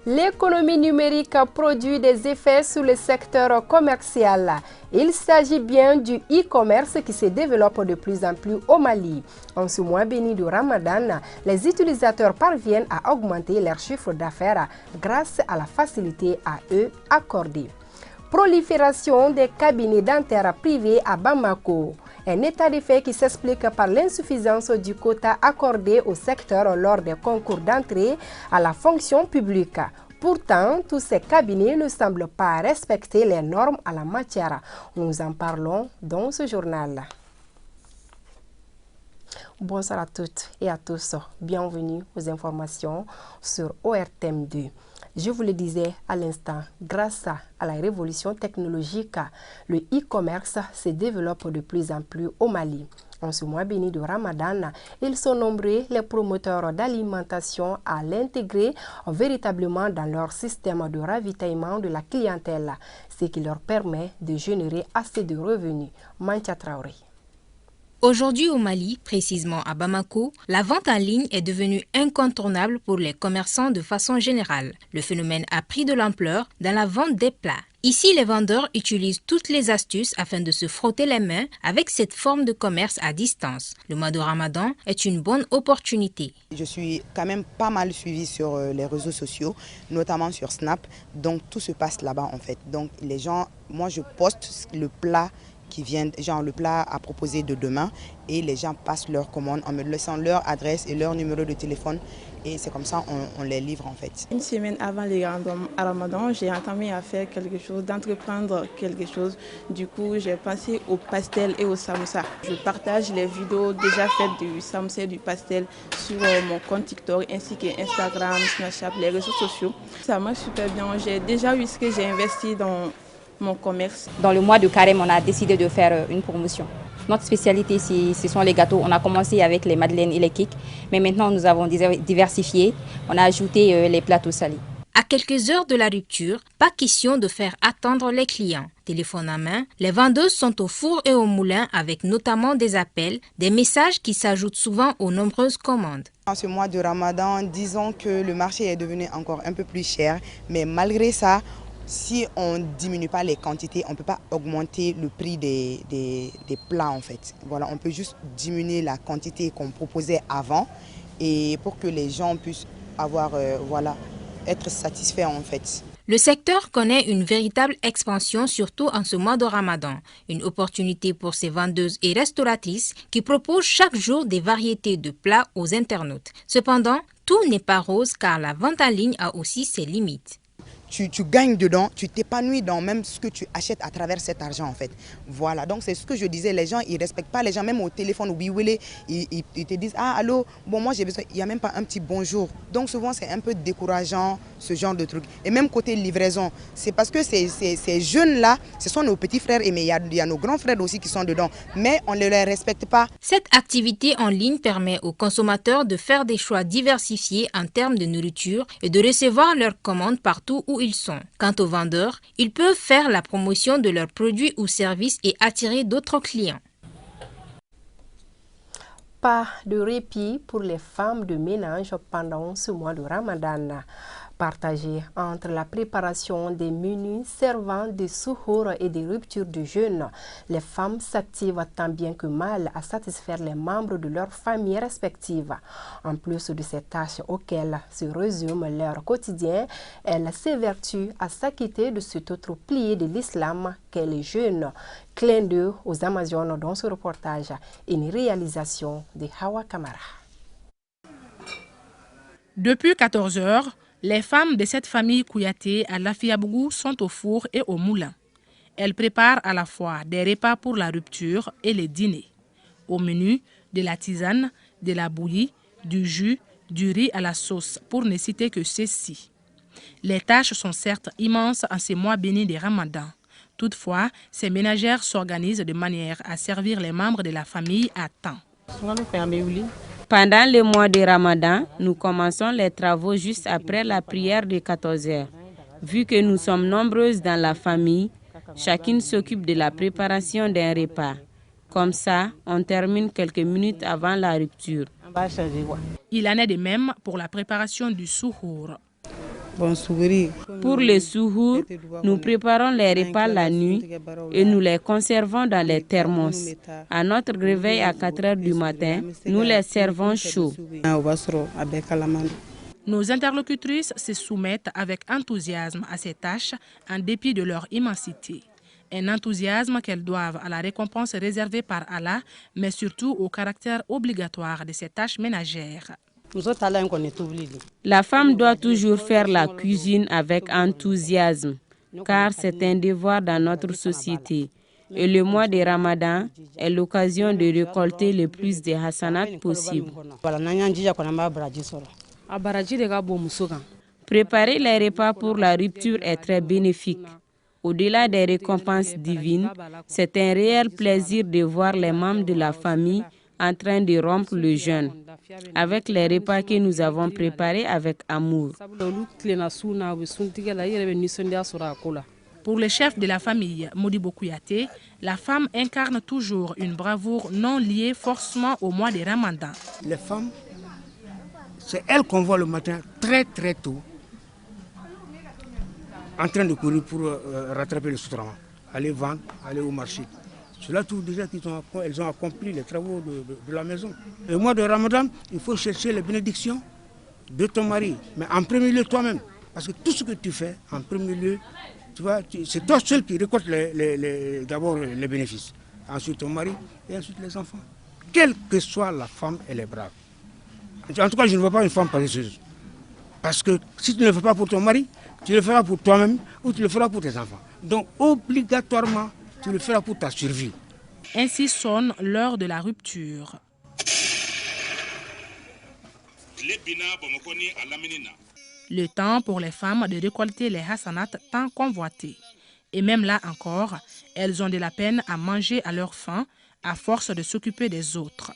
L'économie numérique produit des effets sur le secteur commercial. Il s'agit bien du e-commerce qui se développe de plus en plus au Mali. En ce mois béni du Ramadan, les utilisateurs parviennent à augmenter leur chiffre d'affaires grâce à la facilité à eux accordée. Prolifération des cabinets dentaires privés à Bamako. Un état de fait qui s'explique par l'insuffisance du quota accordé au secteur lors des concours d'entrée à la fonction publique. Pourtant, tous ces cabinets ne semblent pas respecter les normes en la matière. Nous en parlons dans ce journal. Bonsoir à toutes et à tous. Bienvenue aux informations sur ORTM2. Je vous le disais à l'instant, grâce à la révolution technologique, le e-commerce se développe de plus en plus au Mali. En ce mois béni de Ramadan, ils sont nombreux les promoteurs d'alimentation à l'intégrer véritablement dans leur système de ravitaillement de la clientèle, ce qui leur permet de générer assez de revenus. Mancha Traoré. Aujourd'hui au Mali, précisément à Bamako, la vente en ligne est devenue incontournable pour les commerçants de façon générale. Le phénomène a pris de l'ampleur dans la vente des plats. Ici, les vendeurs utilisent toutes les astuces afin de se frotter les mains avec cette forme de commerce à distance. Le mois de Ramadan est une bonne opportunité. Je suis quand même pas mal suivie sur les réseaux sociaux, notamment sur Snap. Donc tout se passe là-bas en fait. Donc les gens, moi je poste le plat qui viennent, genre le plat à proposer de demain, et les gens passent leur commande en me laissant leur adresse et leur numéro de téléphone, et c'est comme ça on les livre en fait. Une semaine avant les Ramadan, j'ai entamé à faire quelque chose, d'entreprendre quelque chose. Du coup, j'ai pensé au pastel et au samoussa. Je partage les vidéos déjà faites du samoussa et du pastel sur mon compte TikTok ainsi que Instagram, Snapchat, les réseaux sociaux. Ça marche super bien. J'ai déjà eu ce que j'ai investi dans mon commerce. Dans le mois de Carême, on a décidé de faire une promotion. Notre spécialité ici, ce sont les gâteaux. On a commencé avec les madeleines et les cakes, mais maintenant nous avons diversifié. On a ajouté les plateaux salés. À quelques heures de la rupture, pas question de faire attendre les clients. Téléphone en main, les vendeuses sont au four et au moulin avec notamment des appels, des messages qui s'ajoutent souvent aux nombreuses commandes. En ce mois de Ramadan, disons que le marché est devenu encore un peu plus cher, mais malgré ça, si on ne diminue pas les quantités, on ne peut pas augmenter le prix des plats en fait. Voilà, on peut juste diminuer la quantité qu'on proposait avant, et pour que les gens puissent avoir, être satisfaits en fait. Le secteur connaît une véritable expansion, surtout en ce mois de Ramadan. Une opportunité pour ces vendeuses et restauratrices qui proposent chaque jour des variétés de plats aux internautes. Cependant, tout n'est pas rose car la vente en ligne a aussi ses limites. Tu gagnes dedans, tu t'épanouis dans même ce que tu achètes à travers cet argent en fait. Voilà, donc c'est ce que je disais, les gens ils ne respectent pas les gens, même au téléphone, ils te disent ah allô, bon moi j'ai besoin, il n'y a même pas un petit bonjour. Donc souvent c'est un peu décourageant ce genre de truc. Et même côté livraison, c'est parce que ces jeunes-là, ce sont nos petits frères, mais il y a nos grands frères aussi qui sont dedans, mais on ne les respecte pas. Cette activité en ligne permet aux consommateurs de faire des choix diversifiés en termes de nourriture et de recevoir leurs commandes partout où ils sont. Quant aux vendeurs, ils peuvent faire la promotion de leurs produits ou services et attirer d'autres clients. Pas de répit pour les femmes de ménage pendant ce mois de Ramadan. Partagé entre la préparation des menus servant de souhour et des ruptures de jeûne, les femmes s'activent tant bien que mal à satisfaire les membres de leurs familles respectives. En plus de ces tâches auxquelles se résume leur quotidien, elles s'évertuent à s'acquitter de cet autre pilier de l'islam qu'est le jeûne. Clin d'œil aux Amazones dans ce reportage, une réalisation de Hawa Kamara. Depuis 14 heures, les femmes de cette famille Kouyaté à Lafiabougou sont au four et au moulin. Elles préparent à la fois des repas pour la rupture et les dîners. Au menu, de la tisane, de la bouillie, du jus, du riz à la sauce, pour ne citer que ceci. Les tâches sont certes immenses en ces mois bénis des Ramadan. Toutefois, ces ménagères s'organisent de manière à servir les membres de la famille à temps. Pendant le mois de Ramadan, nous commençons les travaux juste après la prière de 14 heures. Vu que nous sommes nombreuses dans la famille, chacune s'occupe de la préparation d'un repas. Comme ça, on termine quelques minutes avant la rupture. Il en est de même pour la préparation du souhour. Pour le souhour, nous préparons les repas la nuit et nous les conservons dans les thermos. À notre réveil à 4 heures du matin, nous les servons chauds. Nos interlocutrices se soumettent avec enthousiasme à ces tâches en dépit de leur immensité. Un enthousiasme qu'elles doivent à la récompense réservée par Allah, mais surtout au caractère obligatoire de ces tâches ménagères. La femme doit toujours faire la cuisine avec enthousiasme, car c'est un devoir dans notre société. Et le mois de Ramadan est l'occasion de récolter le plus de hasanat possible. Préparer les repas pour la rupture est très bénéfique. Au-delà des récompenses divines, c'est un réel plaisir de voir les membres de la famille en train de rompre le jeûne, avec les repas que nous avons préparés avec amour. Pour le chef de la famille, Modibo Kouyaté, la femme incarne toujours une bravoure non liée forcément au mois de Ramadan. Les femmes, c'est elles qu'on voit le matin très très tôt, en train de courir pour rattraper le souterrain, aller vendre, aller au marché. Cela tout déjà qu'elles ont accompli les travaux de la maison. Et au mois de Ramadan, il faut chercher les bénédictions de ton mari, mais en premier lieu toi-même. Parce que tout ce que tu fais, en premier lieu, tu vois, c'est toi seul qui récolte d'abord les bénéfices. Ensuite ton mari et ensuite les enfants. Quelle que soit la femme, elle est brave. En tout cas, je ne vois pas une femme paresseuse. Parce que si tu ne le fais pas pour ton mari, tu le feras pour toi-même ou tu le feras pour tes enfants. Donc obligatoirement, tu le feras pour ta survie. Ainsi sonne l'heure de la rupture. Le temps pour les femmes de récolter les hasanats tant convoités. Et même là encore, elles ont de la peine à manger à leur faim à force de s'occuper des autres.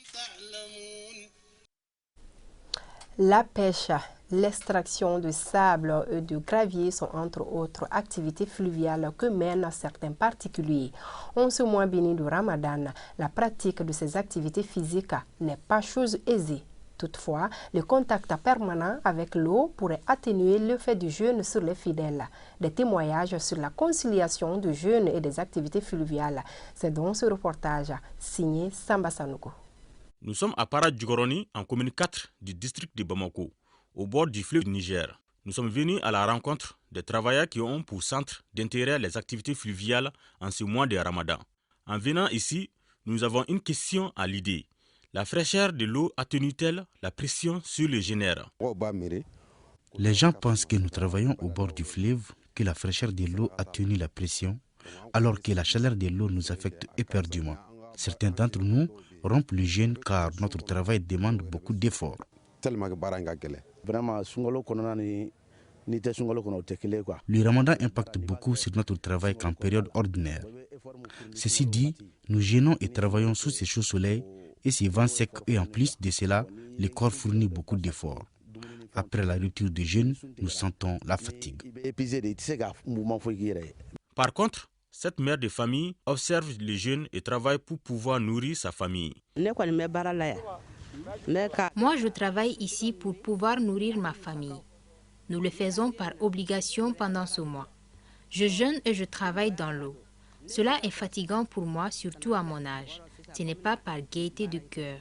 La pêche, l'extraction de sable et de gravier sont entre autres activités fluviales que mènent certains particuliers. En ce mois béni de Ramadan, la pratique de ces activités physiques n'est pas chose aisée. Toutefois, le contact permanent avec l'eau pourrait atténuer l'effet du jeûne sur les fidèles. Des témoignages sur la conciliation du jeûne et des activités fluviales. C'est donc ce reportage signé Samba Sanogo. Nous sommes à Paradjugoroni, en commune 4 du district de Bamako, au bord du fleuve Niger. Nous sommes venus à la rencontre des travailleurs qui ont pour centre d'intérêt les activités fluviales en ce mois de Ramadan. En venant ici, nous avons une question à l'idée. La fraîcheur de l'eau atténue-t-elle la pression sur le génère? Les gens pensent que nous travaillons au bord du fleuve, que la fraîcheur de l'eau atténue la pression, alors que la chaleur de l'eau nous affecte éperdument. Certains d'entre nous rompent le jeûne car notre travail demande beaucoup d'efforts. Le ramadan impacte beaucoup sur notre travail qu'en période ordinaire. Ceci dit, nous jeûnons et travaillons sous ces chauds soleils et ces vents secs et en plus de cela, le corps fournit beaucoup d'efforts. Après la rupture du jeûne, nous sentons la fatigue. Par contre, cette mère de famille observe le jeûne et travaille pour pouvoir nourrir sa famille. Moi, je travaille ici pour pouvoir nourrir ma famille. Nous le faisons par obligation pendant ce mois. Je jeûne et je travaille dans l'eau. Cela est fatigant pour moi, surtout à mon âge. Ce n'est pas par gaieté de cœur.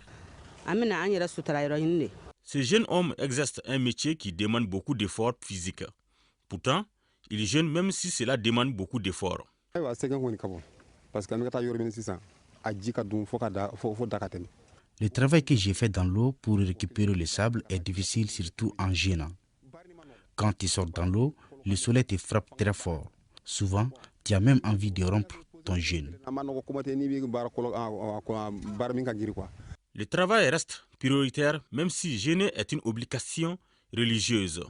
Ce jeune homme exerce un métier qui demande beaucoup d'efforts physiques. Pourtant, il jeûne même si cela demande beaucoup d'efforts. Le travail que j'ai fait dans l'eau pour récupérer le sable est difficile, surtout en jeûnant. Quand tu sors dans l'eau, le soleil te frappe très fort. Souvent, tu as même envie de rompre ton jeûne. Le travail reste prioritaire même si jeûner est une obligation religieuse.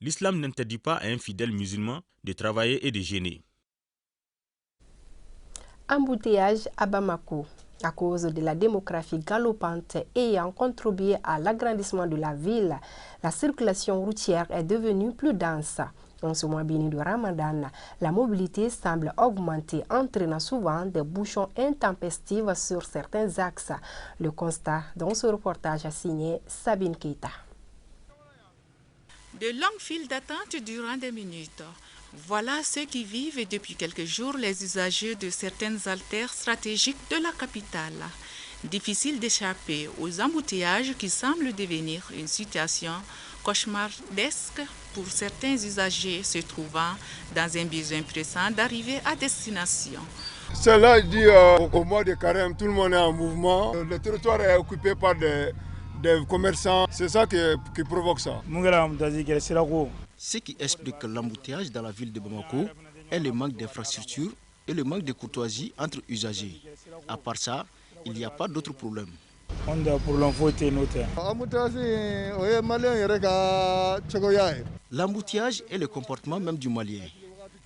L'islam n'interdit pas à un fidèle musulman de travailler et de jeûner. Embouteillage à Bamako. À cause de la démographie galopante ayant contribué à l'agrandissement de la ville, la circulation routière est devenue plus dense. En ce mois béni de Ramadan, la mobilité semble augmenter, entraînant souvent des bouchons intempestifs sur certains axes. Le constat dans ce reportage a signé Sabine Keita. De longues files d'attente durant des minutes. Voilà ceux qui vivent depuis quelques jours les usagers de certaines artères stratégiques de la capitale. Difficile d'échapper aux embouteillages qui semblent devenir une situation cauchemardesque pour certains usagers se trouvant dans un besoin pressant d'arriver à destination. C'est là, je dis, au mois de carême, tout le monde est en mouvement. Le territoire est occupé par des commerçants. C'est ça qui provoque ça. Ce qui explique l'embouteillage dans la ville de Bamako est le manque d'infrastructures et le manque de courtoisie entre usagers. À part ça, il n'y a pas d'autres problèmes. L'embouteillage est le comportement même du Malien,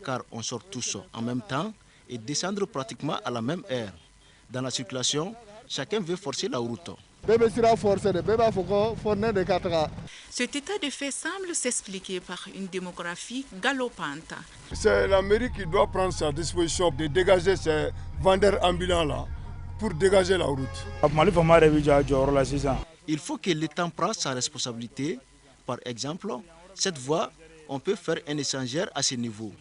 car on sort tous en même temps et descendre pratiquement à la même heure. Dans la circulation, chacun veut forcer la route. Cet état de fait semble s'expliquer par une démographie galopante. C'est la mairie qui doit prendre sa disposition de dégager ces vendeurs ambulants-là pour dégager la route. Il faut que l'État prenne sa responsabilité. Par exemple, cette voie, on peut faire un échangeur à ce niveau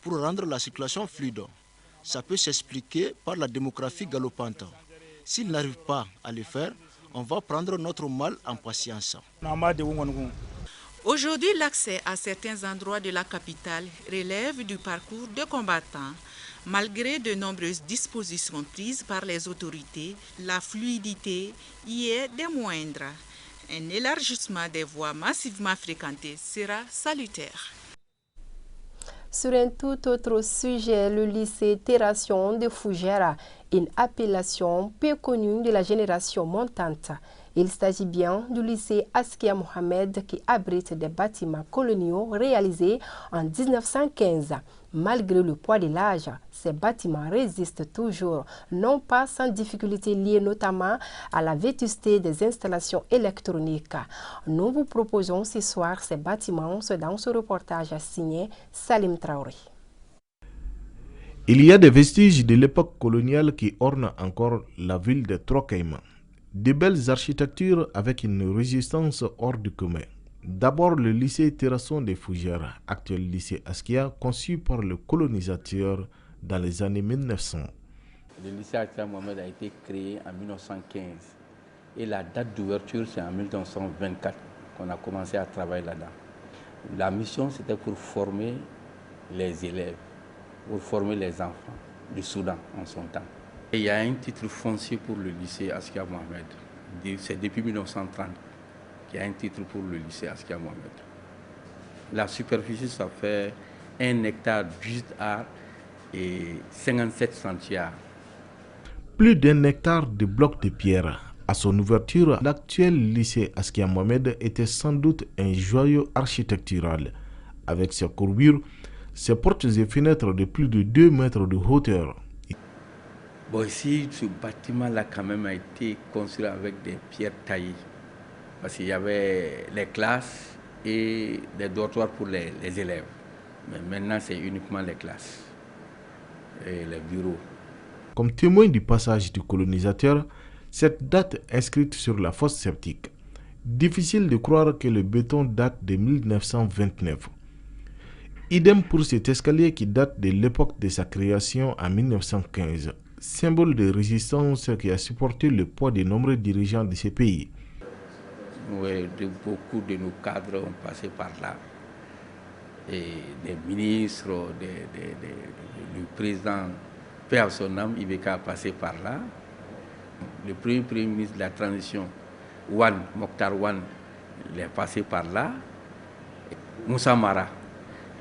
pour rendre la circulation fluide. Ça peut s'expliquer par la démographie galopante. S'il n'arrive pas à le faire, on va prendre notre mal en patience. Aujourd'hui, l'accès à certains endroits de la capitale relève du parcours de combattants. Malgré de nombreuses dispositions prises par les autorités, la fluidité y est des moindres. Un élargissement des voies massivement fréquentées sera salutaire. Sur un tout autre sujet, le lycée Terration de Fougères, une appellation peu connue de la génération montante. Il s'agit bien du lycée Askia Mohamed qui abrite des bâtiments coloniaux réalisés en 1915. Malgré le poids de l'âge, ces bâtiments résistent toujours, non pas sans difficultés liées notamment à la vétusté des installations électroniques. Nous vous proposons ce soir ces bâtiments dans ce reportage signé Salim Traoré. Il y a des vestiges de l'époque coloniale qui ornent encore la ville de Trocaïma. De belles architectures avec une résistance hors du commun. D'abord le lycée Terrasson de Fougères, actuel lycée Askia, conçu par le colonisateur dans les années 1900. Le lycée Askia Mohamed a été créé en 1915 et la date d'ouverture c'est en 1924 qu'on a commencé à travailler là-dedans. La mission c'était pour former les élèves, pour former les enfants du Soudan en son temps. Et il y a un titre foncier pour le lycée Askia Mohamed. C'est depuis 1930 qu'il y a un titre pour le lycée Askia Mohamed. La superficie, ça fait 1 hectare 18 arts et 57 centiares. Plus d'1 hectare de blocs de pierre. À son ouverture, l'actuel lycée Askia Mohamed était sans doute un joyau architectural. Avec ses courbures, ses portes et fenêtres de plus de 2 mètres de hauteur. Bon, ici, ce bâtiment-là, quand même, a été construit avec des pierres taillées. Parce qu'il y avait les classes et des dortoirs pour les élèves. Mais maintenant, c'est uniquement les classes et les bureaux. Comme témoin du passage du colonisateur, cette date inscrite sur la fosse septique. Difficile de croire que le béton date de 1929. Idem pour cet escalier qui date de l'époque de sa création en 1915. Symbole de résistance qui a supporté le poids de nombreux dirigeants de ces pays. Oui, beaucoup de nos cadres ont passé par là. Et des ministres, le président, paix à son âme, Ibeka a passé par là. Le premier ministre de la transition, Mokhtar Wan, il est passé par là. Moussa Mara,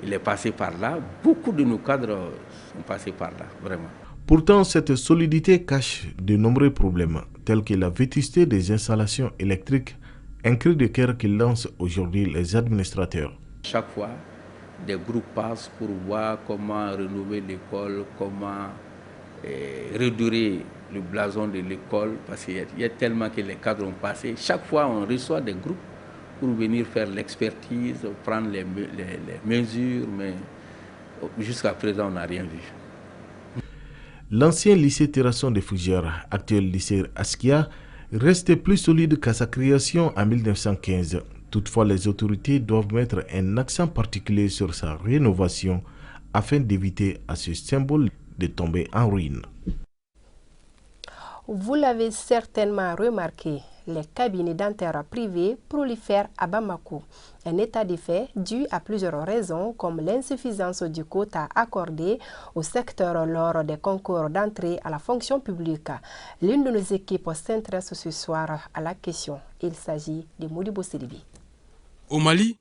il est passé par là. Beaucoup de nos cadres sont passés par là, vraiment. Pourtant, cette solidité cache de nombreux problèmes, tels que la vétusté des installations électriques, un cri de cœur qui lance aujourd'hui les administrateurs. Chaque fois, des groupes passent pour voir comment rénover l'école, comment redorer le blason de l'école, parce qu'il y a tellement que les cadres ont passé. Chaque fois, on reçoit des groupes pour venir faire l'expertise, prendre les mesures, mais jusqu'à présent, on n'a rien vu. L'ancien lycée Terrasson de Fougères, actuel lycée Askia, reste plus solide qu'à sa création en 1915. Toutefois, les autorités doivent mettre un accent particulier sur sa rénovation afin d'éviter à ce symbole de tomber en ruine. Vous l'avez certainement remarqué, les cabinets dentaires privés prolifèrent à Bamako. Un état de fait dû à plusieurs raisons comme l'insuffisance du quota accordé au secteur lors des concours d'entrée à la fonction publique. L'une de nos équipes s'intéresse ce soir à la question. Il s'agit de Modibo Siribi. Au Mali,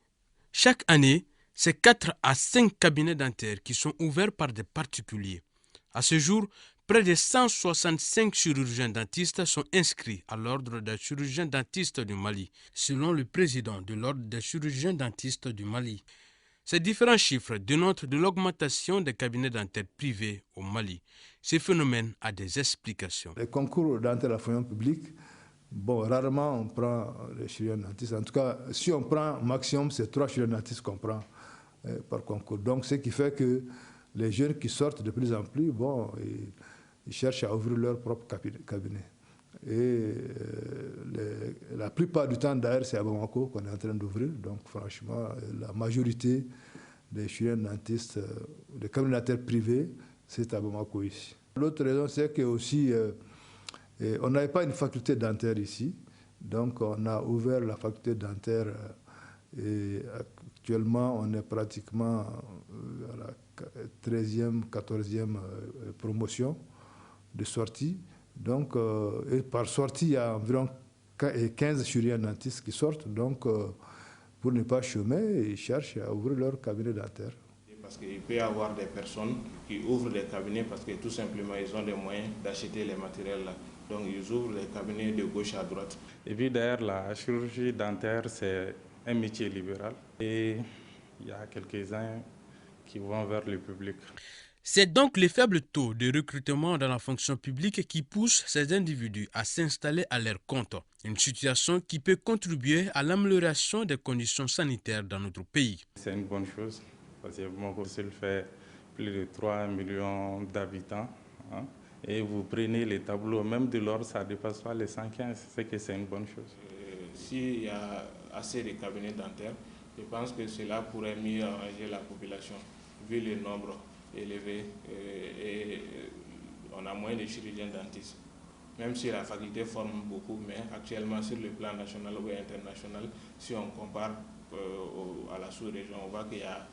chaque année, c'est 4 à 5 cabinets dentaires qui sont ouverts par des particuliers. À ce jour, près de 165 chirurgiens dentistes sont inscrits à l'ordre des chirurgiens dentistes du Mali, selon le président de l'ordre des chirurgiens dentistes du Mali. Ces différents chiffres dénotent de l'augmentation des cabinets dentaires privés au Mali. Ce phénomène a des explications. Les concours dentaires à la fonction publique, rarement on prend les chirurgiens dentistes. En tout cas, si on prend maximum, c'est 3 chirurgiens dentistes qu'on prend par concours. Donc, ce qui fait que les jeunes qui sortent de plus en plus, ils cherchent à ouvrir leur propre cabinet. Et la plupart du temps, d'ailleurs, c'est à Bamako qu'on est en train d'ouvrir. Donc, franchement, la majorité des chirurgiens dentistes, des cabinets dentaires privés, c'est à Bamako ici. L'autre raison, c'est que aussi, on n'avait pas une faculté dentaire ici. Donc, on a ouvert la faculté dentaire et actuellement, on est pratiquement à la 13e, 14e promotion de sortie. Donc, et par sortie, il y a environ 15 chirurgiens dentistes qui sortent. Donc, pour ne pas chômer, ils cherchent à ouvrir leur cabinet dentaire. Parce qu'il peut y avoir des personnes qui ouvrent des cabinets parce que tout simplement, ils ont les moyens d'acheter les matériels là. Donc, ils ouvrent les cabinets de gauche à droite. Et puis d'ailleurs, la chirurgie dentaire, c'est un métier libéral. Et il y a quelques-uns qui vont vers le public. C'est donc le faible taux de recrutement dans la fonction publique qui pousse ces individus à s'installer à leur compte. Une situation qui peut contribuer à l'amélioration des conditions sanitaires dans notre pays. C'est une bonne chose parce que Bamako fait plus de 3 millions d'habitants. Et vous prenez les tableaux, même de l'or, ça ne dépasse pas les 115. C'est que c'est une bonne chose. S'il y a assez de cabinets dentaires, je pense que cela pourrait mieux arranger la population, vu le nombre élevé et on a moins de chirurgiens dentistes. Même si la faculté forme beaucoup, mais actuellement sur le plan national ou international, si on compare à la sous-région, on voit qu'il y a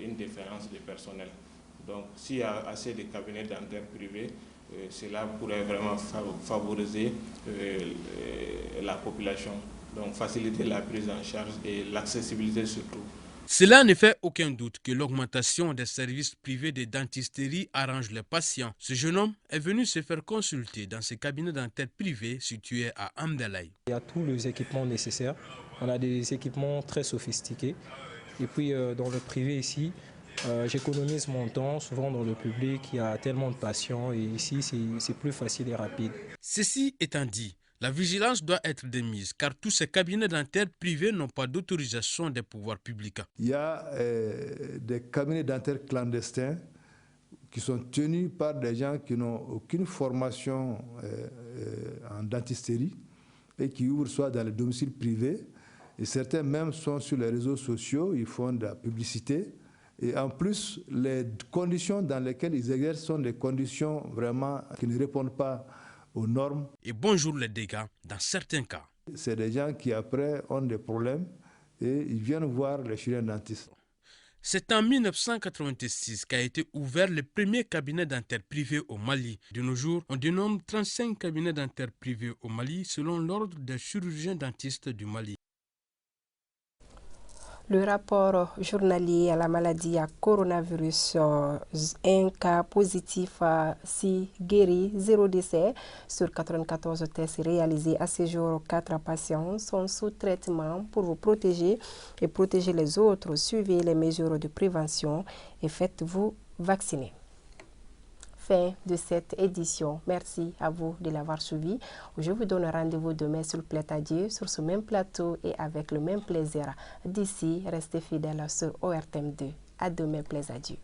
une différence de personnel. Donc s'il y a assez de cabinets dentaires privés, cela pourrait vraiment favoriser la population, donc faciliter la prise en charge et l'accessibilité surtout. Cela ne fait aucun doute que l'augmentation des services privés de dentisterie arrange les patients. Ce jeune homme est venu se faire consulter dans ce cabinet dentaire privé situé à Amdalaï. Il y a tous les équipements nécessaires. On a des équipements très sophistiqués. Et puis dans le privé ici, j'économise mon temps. Souvent dans le public, il y a tellement de patients et ici c'est plus facile et rapide. Ceci étant dit, la vigilance doit être de mise car tous ces cabinets dentaires privés n'ont pas d'autorisation des pouvoirs publics. Il y a des cabinets dentaires clandestins qui sont tenus par des gens qui n'ont aucune formation en dentisterie et qui ouvrent soit dans les domiciles privés et certains même sont sur les réseaux sociaux, ils font de la publicité. Et en plus, les conditions dans lesquelles ils exercent sont des conditions vraiment qui ne répondent pas aux normes. Et bonjour les dégâts dans certains cas. C'est des gens qui après ont des problèmes et ils viennent voir les chirurgiens dentistes. C'est en 1986 qu'a été ouvert le premier cabinet dentaire privé au Mali. De nos jours, on dénombre 35 cabinets dentaires privés au Mali selon l'ordre des chirurgiens dentistes du Mali. Le rapport journalier à la maladie à coronavirus, un cas positif, 6 guéris, 0 décès. Sur 94 tests réalisés à ce jour, 4 patients sont sous traitement pour vous protéger et protéger les autres. Suivez les mesures de prévention et faites-vous vacciner. Fin de cette édition. Merci à vous de l'avoir suivi. Je vous donne rendez-vous demain sur le Plaît-à-Dieu, sur ce même plateau et avec le même plaisir. D'ici, restez fidèles sur ORTM2. À demain, Plaît-à-Dieu.